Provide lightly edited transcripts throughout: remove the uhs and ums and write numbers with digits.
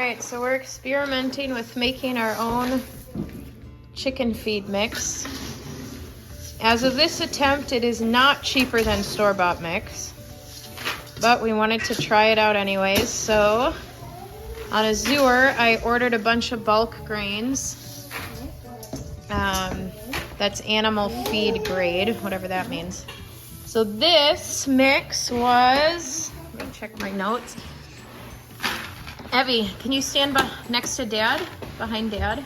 right, so we're experimenting with making our own chicken feed mix. As of this attempt, it is not cheaper than store-bought mix, but we wanted to try it out anyways. So on Azure, I ordered a bunch of bulk grains. That's animal feed grade, whatever that means. So this mix was, let me check my notes. Evie, can you stand next to Dad, behind Dad?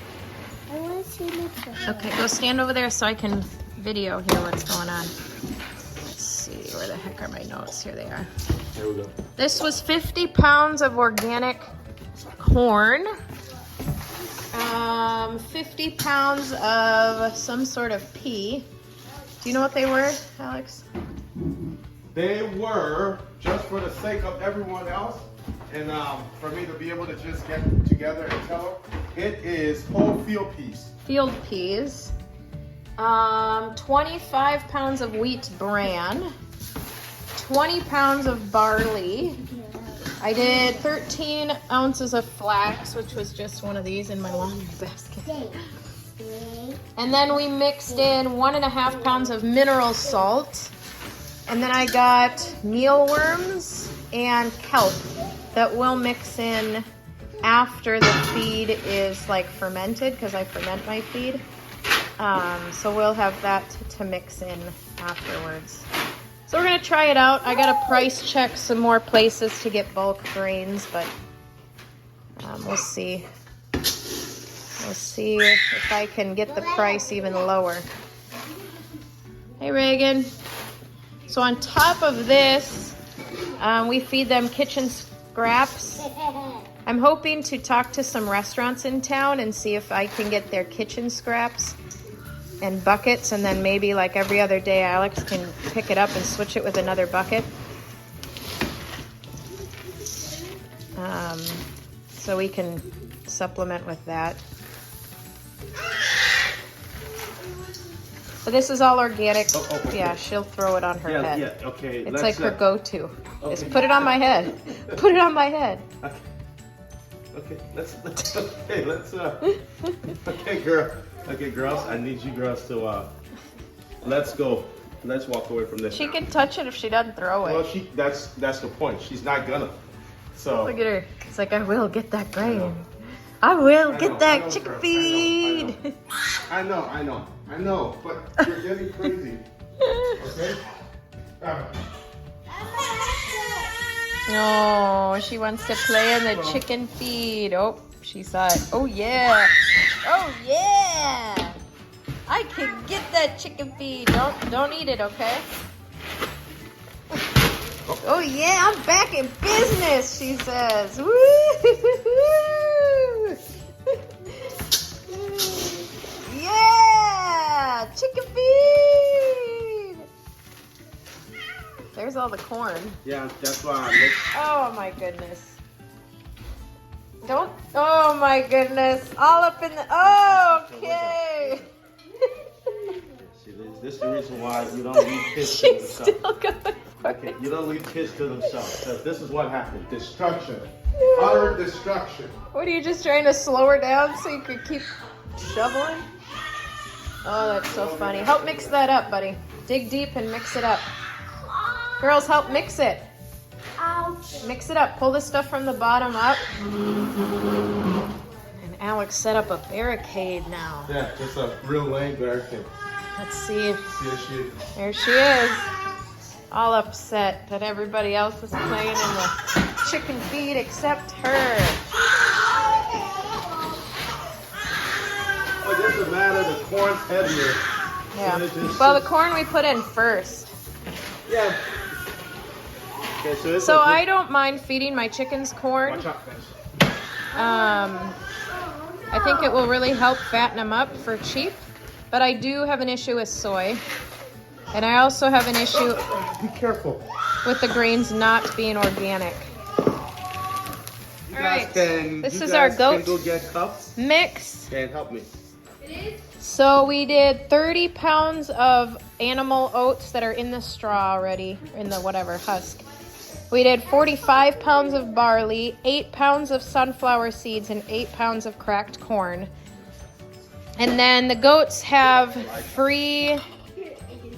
I want to see next one. Okay, go stand over there so I can video here what's going on. Let's see, where the heck are my notes? Here they are. There we go. This was 50 pounds of organic corn, 50 pounds of some sort of pea. Do you know what they were, Alex? They were, just for the sake of everyone else, and for me to be able to just get together and tell them, it is whole field peas. Field peas. 25 pounds of wheat bran. 20 pounds of barley. I did 13 ounces of flax, which was just one of these in my laundry basket. And then we mixed in 1.5 pounds of mineral salt. And then I got mealworms and kelp that we'll mix in after the feed is like fermented, because I ferment my feed. So we'll have that to mix in afterwards. So we're gonna try it out. I gotta price check some more places to get bulk grains, but we'll see. We'll see if I can get the price even lower. Hey Reagan. So on top of this, we feed them kitchen scraps. I'm hoping to talk to some restaurants in town and see if I can get their kitchen scraps and buckets, and then maybe like every other day Alex can pick it up and switch it with another bucket. So we can supplement with that. But this is all organic. Okay. Yeah, she'll throw it on her head. Yeah, okay. It's like her go-to. Okay. Just put it on my head. Put it on my head. Okay, okay, girls, I need you girls to, let's go. Let's walk away from this. She can touch it if she doesn't throw it. Well, that's the point. She's not gonna. So. Look at her. It's like, I will get that grain. I will get that chicken feed. I know, but you're getting crazy. Okay? No, she wants to play in the chicken feed. Oh, she saw it. Oh, yeah. Oh, yeah. I can get that chicken feed. Don't eat it, okay? Oh, yeah, I'm back in business, she says. Woo! Yeah, chicken feed. There's all the corn. Yeah, that's why I look. Oh my goodness. Don't. Oh my goodness. All up in the. Oh, okay. See, this is the reason why you don't leave kids to She's themselves. still going for Okay, it. you don't leave kids to themselves. Because this is what happened. Destruction. Utter destruction. What are you just trying to slow her down so you could keep shoveling? Oh, that's so funny. Help mix that up, buddy. Dig deep and mix it up. Girls, help mix it. Mix it up. Pull the stuff from the bottom up. And Alex set up a barricade now. Yeah, it's a real lame barricade. Let's see. See, There she is. All upset that everybody else was playing in the chicken feed except her. It doesn't matter, the corn's heavier. Yeah. Well, the corn we put in first. Yeah. Okay, so it's I don't mind feeding my chickens corn. Watch out, guys. I think it will really help fatten them up for cheap. But I do have an issue with soy. And I also have an issue Be careful. with the grains not being organic. You All guys right. can, This you is guys our can goat go get cups mix. and help me. So we did 30 pounds of animal oats that are in the straw already, in the whatever husk. We did 45 pounds of barley, 8 pounds of sunflower seeds, and 8 pounds of cracked corn. And then the goats have free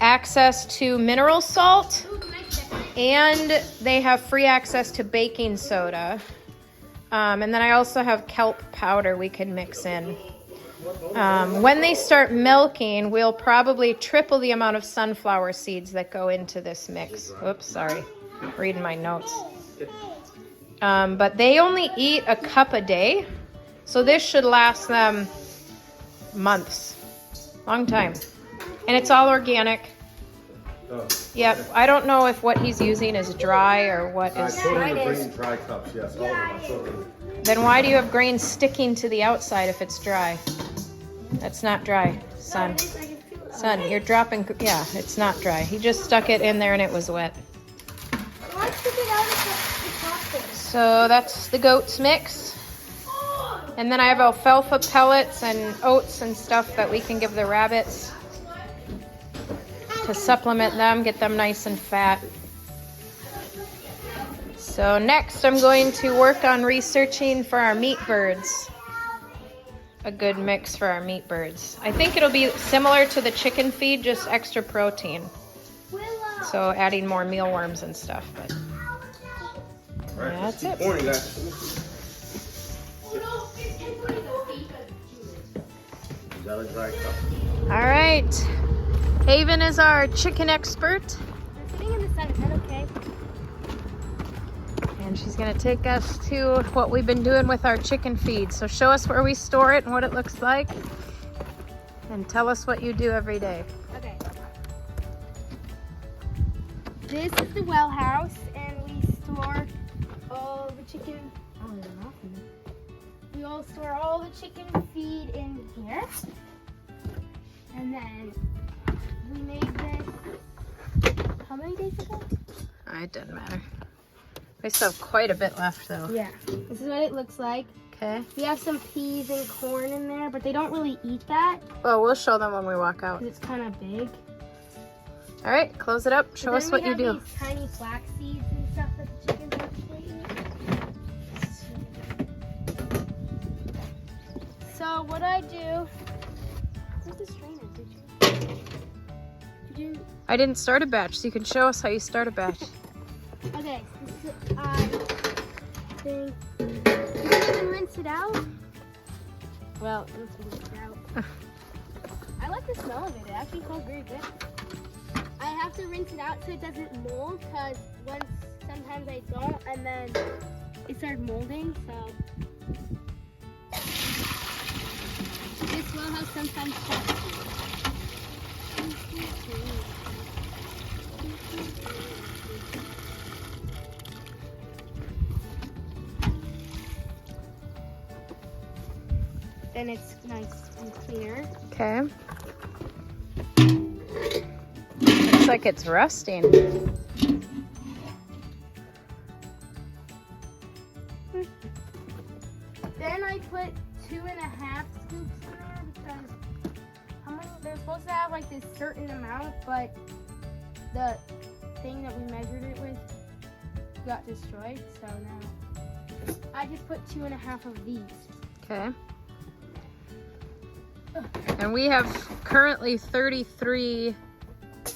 access to mineral salt, and they have free access to baking soda. And then I also have kelp powder we can mix in. When they start milking, we'll probably triple the amount of sunflower seeds that go into this mix. Oops, sorry. Reading my notes. But they only eat a cup a day, so this should last them months. Long time. And it's all organic. Yep. I don't know if what he's using is dry or what is. Dry cups, yes. All of them. Then why do you have grain sticking to the outside if it's dry? That's not dry, son. Son, you're dropping. Yeah, it's not dry. He just stuck it in there and it was wet. So that's the goat's mix. And then I have alfalfa pellets and oats and stuff that we can give the rabbits to supplement them, get them nice and fat. So next I'm going to work on researching for our meat birds. A good mix for our meat birds. I think it'll be similar to the chicken feed, just extra protein. So adding more mealworms and stuff. But Right, that's keep it. pouring that. Is that a dry cup? All right. Haven is our chicken expert. I'm sitting in the sun. Is that okay? And she's going to take us to what we've been doing with our chicken feed. So show us where we store it and what it looks like. And tell us what you do every day. Okay. This is the well house, and we store all the chicken. Oh, there's nothing. We all store all the chicken feed in here. And then we made this how many days ago? It doesn't matter. We still have quite a bit left though. Yeah. This is what it looks like. Okay. We have some peas and corn in there, but they don't really eat that Well, we'll show them when we walk out. because it's kind of big. All right, close it up. Show us what you do. These tiny flax seeds and stuff that the chickens actually eat. So what I do? Where's the strainer? Did you? I didn't start a batch, so you can show us how you start a batch. Okay. I think you can rinse it out. Well, let's rinse it out. I like the smell of it. It actually smells very good. I have to rinse it out so it doesn't mold, because sometimes I don't, and then it starts molding. So this well house sometimes starts. Then it's nice and clear. Okay. Looks like it's rusting. Then I put 2.5 scoops in there because they're supposed to have like this certain amount, but the thing that we measured it with got destroyed. So now I just put 2.5 of these. Okay. And we have currently 33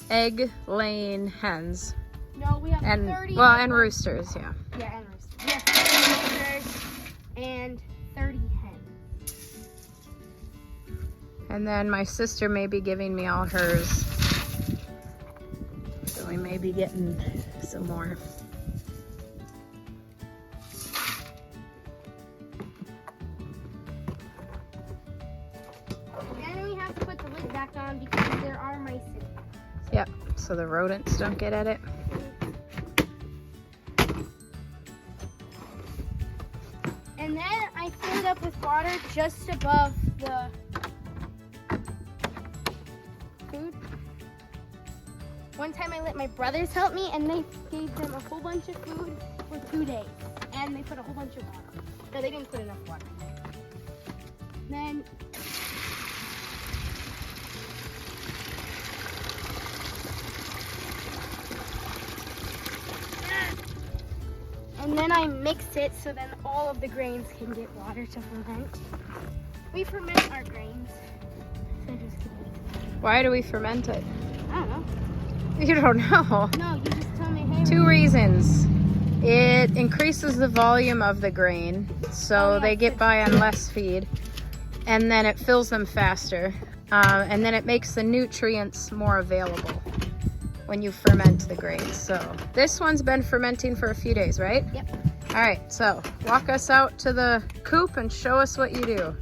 egg-laying hens. No, we have And 30. well, and roosters, yeah. Yeah, and roosters. We have 30 roosters and 30 hens. And then my sister may be giving me all hers. So we may be getting some more. And we have to put the lid back on because there are mice in there. Yep, so the rodents don't get at it. And then I fill it up with water just above the food. One time I let my brothers help me, and they gave them a whole bunch of food for 2 days. And they put a whole bunch of water. No, they didn't put enough water. Then And then I mix it so then all of the grains can get water to ferment. We ferment our grains. So just kidding. Why do we ferment it? I don't know. You don't know. No, you just tell me, hey. 2 reasons. It increases the volume of the grain, so they get by on less feed, and then it fills them faster, and then it makes the nutrients more available when you ferment the grains. So this one's been fermenting for a few days, right? Yep. All right, so walk us out to the coop and show us what you do.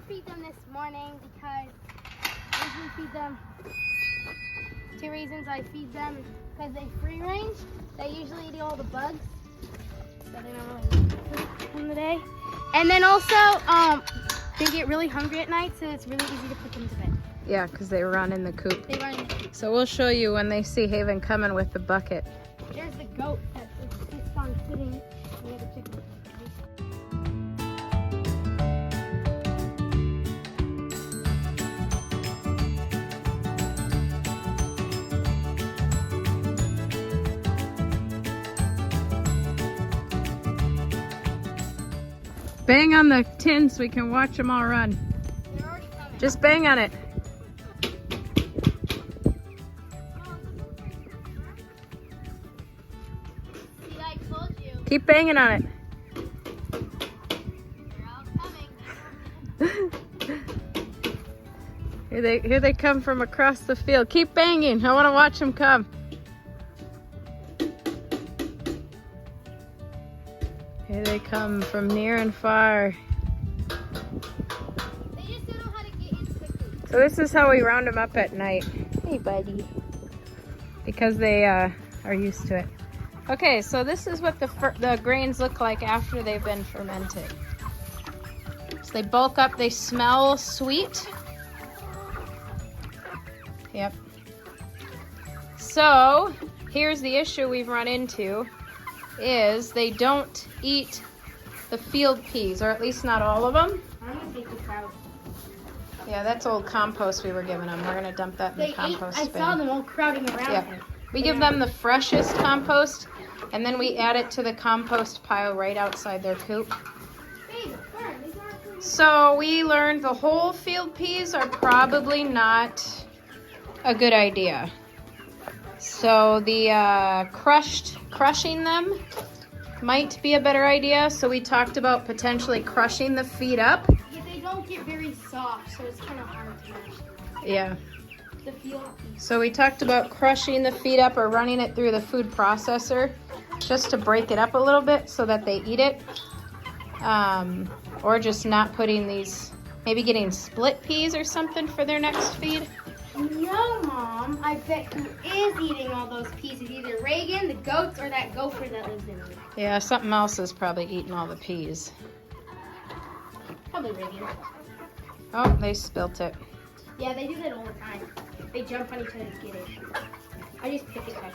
Because I usually feed them. 2 reasons I feed them: because they free range, they usually eat all the bugs, so they don't really eat in the day. And then also, they get really hungry at night, so it's really easy to put them to bed. Yeah, because they run in the coop. They run in the coop. So we'll show you when they see Haven coming with the bucket. There's the goat that insists on sitting near the chicken. Bang on the tin so we can watch them all run. They're already coming. Just bang on it. See, I told you. Keep banging on it. They're all coming. Here they come from across the field. Keep banging. I want to watch them come. Here they come from near and far. They just don't know how to get into the coop. So this is how we round them up at night. Hey, buddy. Because they are used to it. Okay, so this is what the grains look like after they've been fermented. So they bulk up. They smell sweet. Yep. So here's the issue we've run into. Is they don't eat the field peas, or at least not all of them. I'm gonna take this out. Yeah, that's old compost we were giving them. We're gonna dump that in the compost bin. I saw them all crowding around. Yeah, we give them the freshest compost, and then we add it to the compost pile right outside their coop. So we learned the whole field peas are probably not a good idea. So the crushing them might be a better idea. So we talked about potentially crushing the feed up. Yeah, they don't get very soft, so it's kind of hard to mash them. Yeah. The field peas. So we talked about crushing the feed up or running it through the food processor just to break it up a little bit so that they eat it. Or just not putting these, maybe getting split peas or something for their next feed. No, Mom. I bet who is eating all those peas is either Reagan, the goats, or that gopher that lives in them. Yeah, something else is probably eating all the peas. Probably Reagan. Oh, they spilt it. Yeah, they do that all the time. They jump on each other to get it. I just pick it up.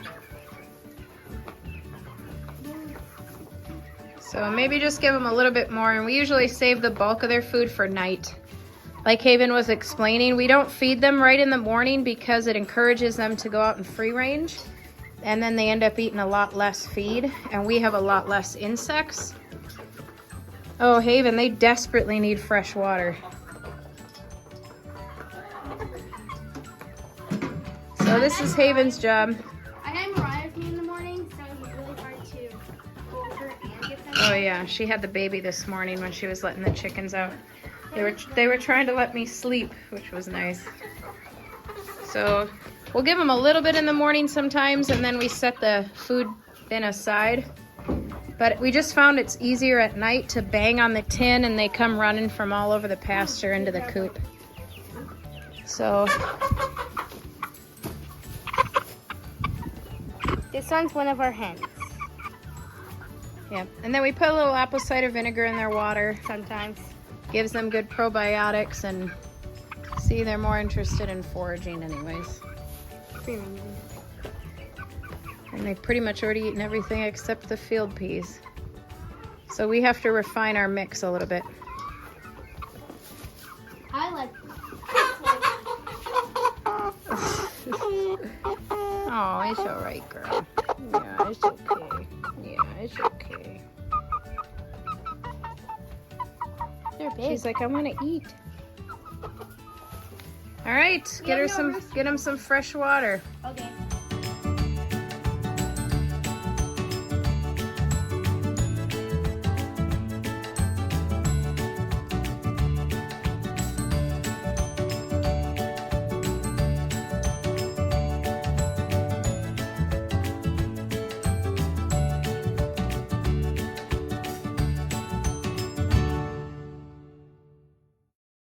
So maybe just give them a little bit more, and we usually save the bulk of their food for night. Like Haven was explaining, we don't feed them right in the morning because it encourages them to go out in free range, and then they end up eating a lot less feed, and we have a lot less insects. Oh, Haven, they desperately need fresh water. So this is Haven's job. I had Mariah with me in the morning, so it was really hard to go over and get them. Oh yeah, she had the baby this morning when she was letting the chickens out. They were trying to let me sleep, which was nice. So we'll give them a little bit in the morning sometimes, and then we set the food bin aside. But we just found it's easier at night to bang on the tin, and they come running from all over the pasture into the coop. So this one's one of our hens. yeah, and then we put a little apple cider vinegar in their water. Sometimes. Gives them good probiotics, and see, they're more interested in foraging anyways. And they've pretty much already eaten everything except the field peas. So we have to refine our mix a little bit. Oh, it's all right, girl. Yeah, it's okay. Yeah, it's okay. They're big. She's like, I want to eat. All right, get him some fresh water. Okay.